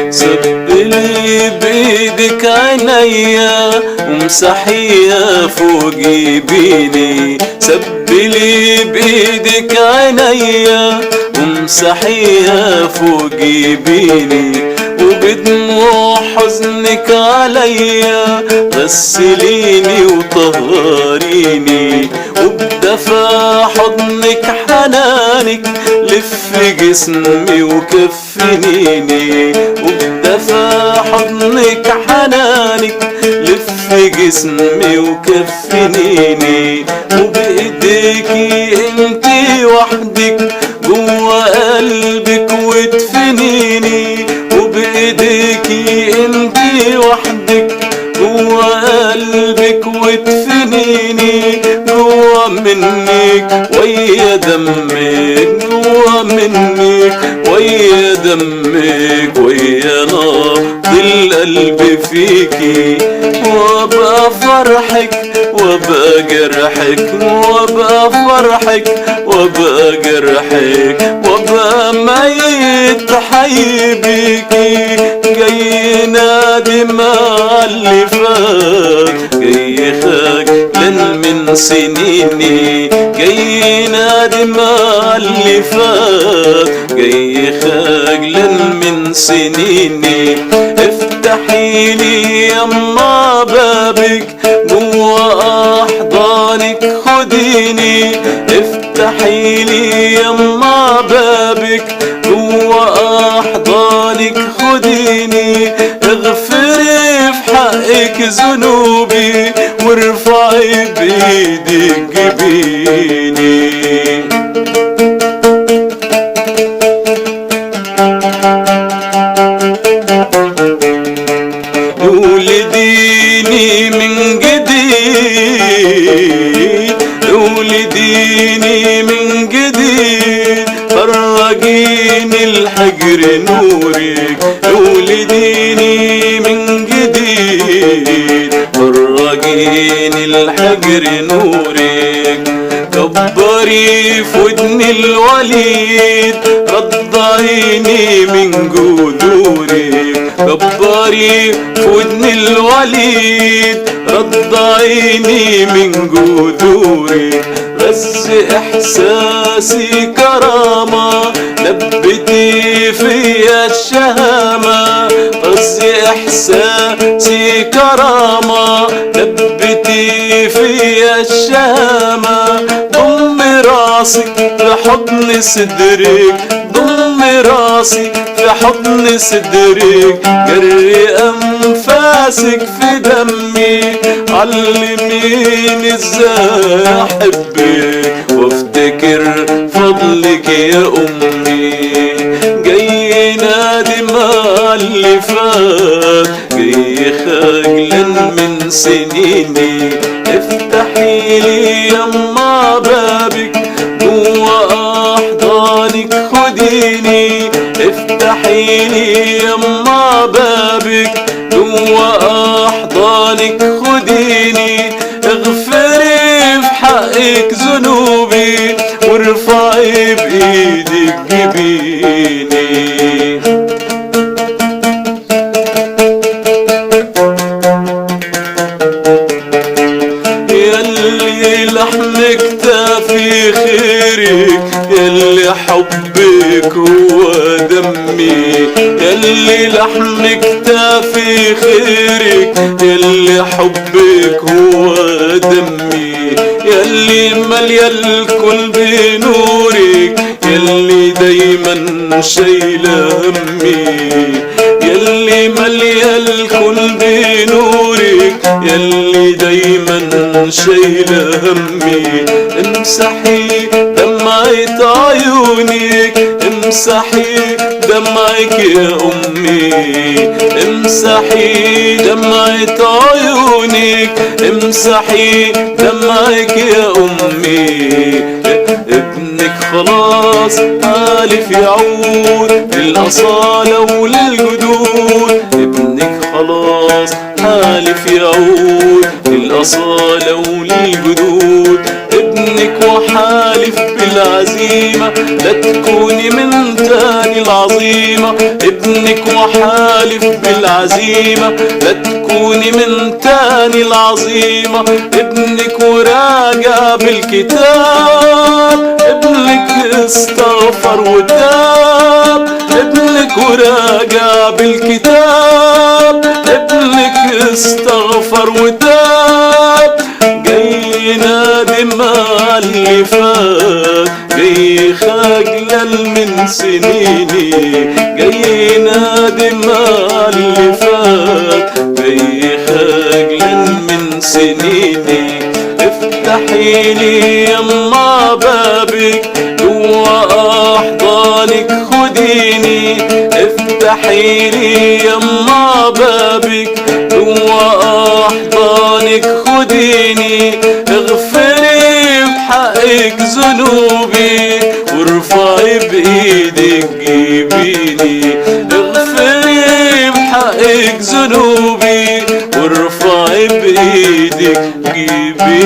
سبلي بيدك عينيا ومسحيها فوق جبيني، سبلي بيدك عينيا ومسحيها فوق جبيني، وبدموع حزنك عليا غسليني وطهريني، وبدفى حضنك حنانك لف جسمي وكفنيني، وبدفى حضنك حنانك لف جسمي وكفنيني، وبإيديكي انتي وحدك جوا قلبك وتفنيني، وبإيديكي انتي وحدك جوا قلبك وتفنيني، جوا منك ويا دمك، جوا منك ويا دمك ويا نبض القلب فيكي، وابقى فرحك وابقى جرحك، وابقى فرحك وابقى جرحك، وابقى ميت حي بيكي، جاي نادم على اللي فات، جاي خجلان من سنيني، جاي نادم على اللي فات، جاي خجلان من سنيني، افتحيلي يما بابك جوا احضانك خديني، افتحيلي يما بابك جوا احضانك خديني، اغفري في حقك ذنوبي وارفعي بايدك جبيني. ولديني من جديد، ولديني من جديد، فرجيني الحجر نورك، ولديني من جديد، فرجيني الحجر نورك، كبري في ودن الوليد، رضعيني من جذورك، كبري في ودن الوليد، رضعيني من جذورك، بس احساسي كرامة لبتي فيا الشهامة، بس احساسي كرامة لبتي فيا الشهامة، ضم راسك في حضن صدرك، ضم راسي في حضن صدرك، جري انفاسك في دمي، علميني ازاي احبك وافتكر فضلك يا امي، جاي نادم على اللي فات، جاي خجلان من سنيني، افتحيلي يما بابك جوا احضانك خديني، افتحيلي يما بابك جوا احضانك خديني، اغفري في حقك ذنوبي وارفعي بايدك جبيني. ياللي لحمك تافي خيرك، ياللي حبك هو دمي، ياللي لحمك تافي خيرك، ياللي حبك هو دمي، ياللي مالية الكل بنورك، ياللي دايما شايلة همي، ياللي مالية الكل بنورك، ياللي دايما شايلة همي، امسحي دمعة عيونك، امسحي دمعك يا امي، امسحي دمعة عيونك، امسحي دمعك يا امي، ابنك خلاص حالف يعود للأصالة وللجدود، ابنك خلاص حالف يعود للأصالة وللجدود، ابنك وحالف بالعزيمة لا تكوني من تاني العظيمة. ابنك وحالف بالعزيمة لا تكوني من تاني العظيمة. ابنك وراجع بالكتاب، ابنك استغفر وتاب. ابنك وراجع بالكتاب، ابنك استغفر وتاب. جاي نادم على اللي فات، جاي خجلل من سنيني. جاي نادم على اللي فات، جاي خجلل من سنيني. افتحيلي يما بابك جوا احضانك خديني. افتحيلي يما بابك جوا احضانك خديني. اغفري بحقك ذنوبي وارفعي بايدك جيبيني. اغفري بحقك ذنوبي وارفعي بايدك جيبيني.